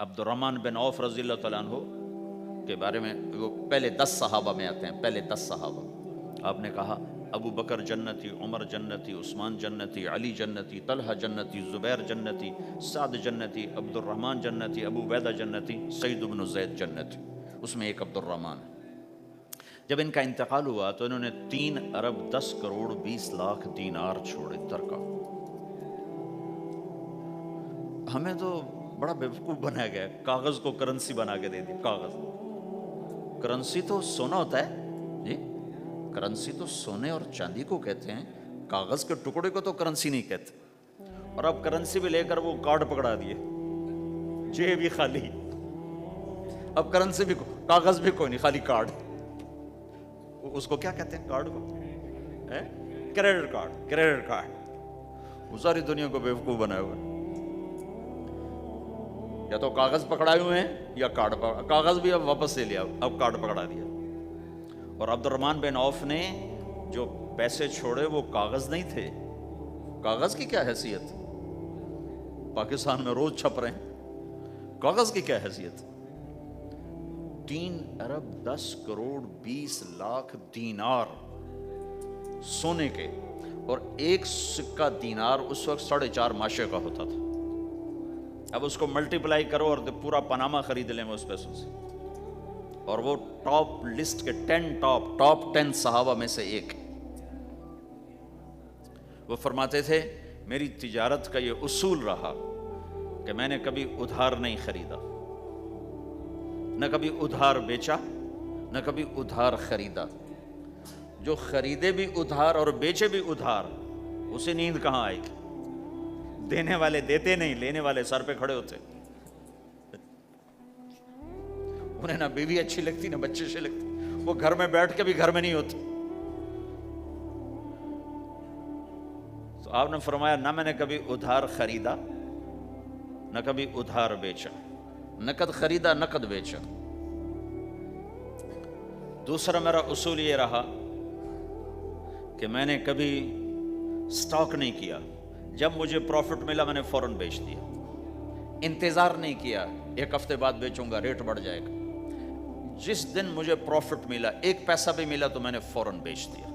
عبد الرحمن بن عوف رضی اللہ تعالیٰ عنہ کے بارے میں، وہ پہلے 10 صحابہ میں آتے ہیں، پہلے 10 صحابہ. آپ نے کہا ابو بکر جنتی، عمر جنتی، عثمان جنتی، علی جنتی، طلحہ جنتی، زبیر جنتی، سعد جنتی، عبد الرحمن جنتی، ابو عبیدہ جنتی، سعید بن زید جنتی. اس میں ایک عبد الرحمن ہے. جب ان کا انتقال ہوا تو انہوں نے 3 ارب 10 کروڑ 20 لاکھ دینار چھوڑے ترکا. ہمیں تو بڑا بیوقوف بنایا گیا، کاغذ کو کرنسی بنا کے دے دیا. کاغذ، کرنسی تو سونا ہوتا ہے جی، کرنسی تو سونے اور چاندی کو کہتے ہیں، کاغذ کے ٹکڑے کو تو کرنسی نہیں کہتے. اور اب کرنسی بھی لے کر وہ کارڈ پکڑا دیے، جیب بھی خالی. اب کرنسی بھی، کاغذ بھی کوئی نہیں، خالی کارڈ. اس کو کیا کہتے ہیں کارڈ کو؟ Credit card. کریڈٹ کارڈ وہ ساری دنیا کو بیوقوف بنایا ہوا ہے. یا تو کاغذ پکڑائے ہوئے ہیں یا کارڈ. کاغذ بھی اب واپس لے لیا، اب کارڈ پکڑا دیا. اور عبد الرحمن بن عوف نے جو پیسے چھوڑے وہ کاغذ نہیں تھے. کاغذ کی کیا حیثیت؟ پاکستان میں روز چھپ رہے ہیں، کاغذ کی کیا حیثیت؟ 3 ارب 10 کروڑ 20 لاکھ دینار سونے کے، اور ایک سکہ دینار اس وقت 4.5 ماشے کا ہوتا تھا. اب اس کو ملٹیپلائی کرو اور پورا پاناما خرید لیں اس پیسوں سے. اور وہ ٹاپ لسٹ کے 10 ٹاپ صحابہ میں سے ایک. وہ فرماتے تھے میری تجارت کا یہ اصول رہا کہ میں نے کبھی ادھار نہیں خریدا، نہ کبھی ادھار بیچا، نہ کبھی ادھار خریدا. جو خریدے بھی ادھار اور بیچے بھی ادھار، اسے نیند کہاں آئے گی؟ دینے والے دیتے نہیں، لینے والے سر پہ کھڑے ہوتے. انہیں نہ بیوی اچھی لگتی نہ بچے اچھے لگتے، وہ گھر میں بیٹھ کے بھی گھر میں نہیں ہوتے. تو آپ نے فرمایا نہ میں نے کبھی ادھار خریدا، نہ کبھی ادھار بیچا، نقد خریدا نقد بیچا. دوسرا میرا اصول یہ رہا کہ میں نے کبھی سٹاک نہیں کیا. جب مجھے پروفٹ ملا میں نے فوراً بیچ دیا. انتظار نہیں کیا 1 ہفتے بعد بیچوں گا ریٹ بڑھ جائے گا. جس دن مجھے پروفٹ ملا، 1 پیسہ بھی ملا تو میں نے فوراً بیچ دیا.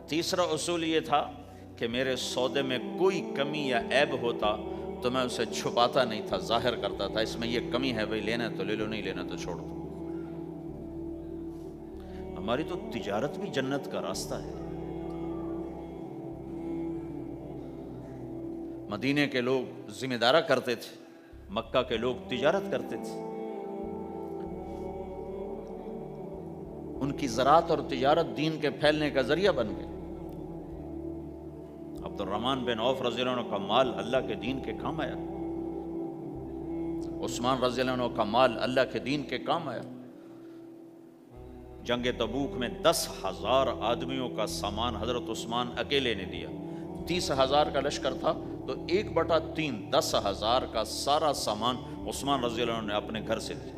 تیسرا اصول یہ تھا کہ میرے سودے میں کوئی کمی یا عیب ہوتا تو میں اسے چھپاتا نہیں تھا، ظاہر کرتا تھا. اس میں یہ کمی ہے بھائی، لینا ہے تو لے لو، نہیں لینا تو چھوڑ دو. ہماری تو تجارت بھی جنت کا راستہ ہے. مدینے کے لوگ ذمہ دارہ کرتے تھے، مکہ کے لوگ تجارت کرتے تھے. ان کی زراعت اور تجارت دین کے پھیلنے کا ذریعہ بن گئے. عبد الرحمن بن عوف رضی اللہ عنہ کا مال اللہ کے دین کے کام آیا. عثمان رضی اللہ عنہ کا مال اللہ کے دین کے کام آیا. جنگ تبوک میں 10,000 آدمیوں کا سامان حضرت عثمان اکیلے نے دیا. 30,000 کا لشکر تھا تو 1/3 10,000 کا سارا سامان عثمان رضی اللہ عنہ نے اپنے گھر سے دیا.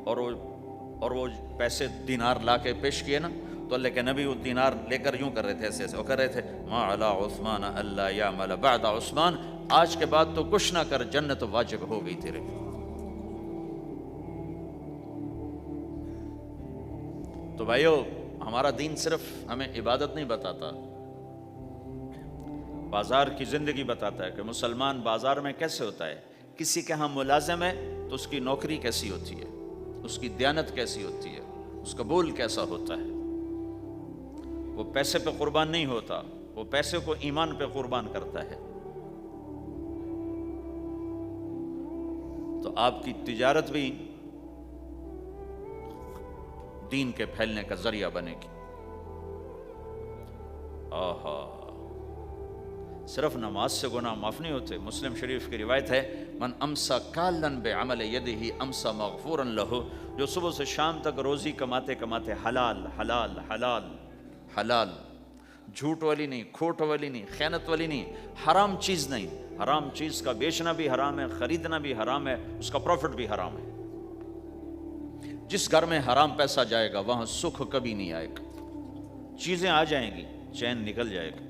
اور وہ پیسے دینار لا کے پیش کیے نا، تو اللہ کے نبی وہ دینار لے کر یوں کر رہے تھے، ایسے ایسے وہ کر رہے تھے ما علی عثمان اللہ یعمل بعد عثمان، آج کے بعد تو کچھ نہ کر، جنت واجب ہو گئی تیرے. تو بھائیو، ہمارا دین صرف ہمیں عبادت نہیں بتاتا، بازار کی زندگی بتاتا ہے کہ مسلمان بازار میں کیسے ہوتا ہے. کسی کے ہاں ملازم ہے تو اس کی نوکری کیسی ہوتی ہے، اس کی دیانت کیسی ہوتی ہے، اس کا بول کیسا ہوتا ہے. وہ پیسے پہ قربان نہیں ہوتا، وہ پیسے کو ایمان پہ قربان کرتا ہے. تو آپ کی تجارت بھی دین کے پھیلنے کا ذریعہ بنے گی. آہا، صرف نماز سے گناہ معاف نہیں ہوتے. مسلم شریف کی روایت ہے من امسا کالن بعمل یدہ امسا مغفورا لہ، جو صبح سے شام تک روزی کماتے کماتے حلال حلال حلال حلال، جھوٹ والی نہیں، کھوٹ والی نہیں، خیانت والی نہیں، حرام چیز نہیں. حرام چیز کا بیچنا بھی حرام ہے، خریدنا بھی حرام ہے، اس کا پروفٹ بھی حرام ہے. جس گھر میں حرام پیسہ جائے گا وہاں سکھ کبھی نہیں آئے گا. چیزیں آ جائیں گی، چین نکل جائے گا.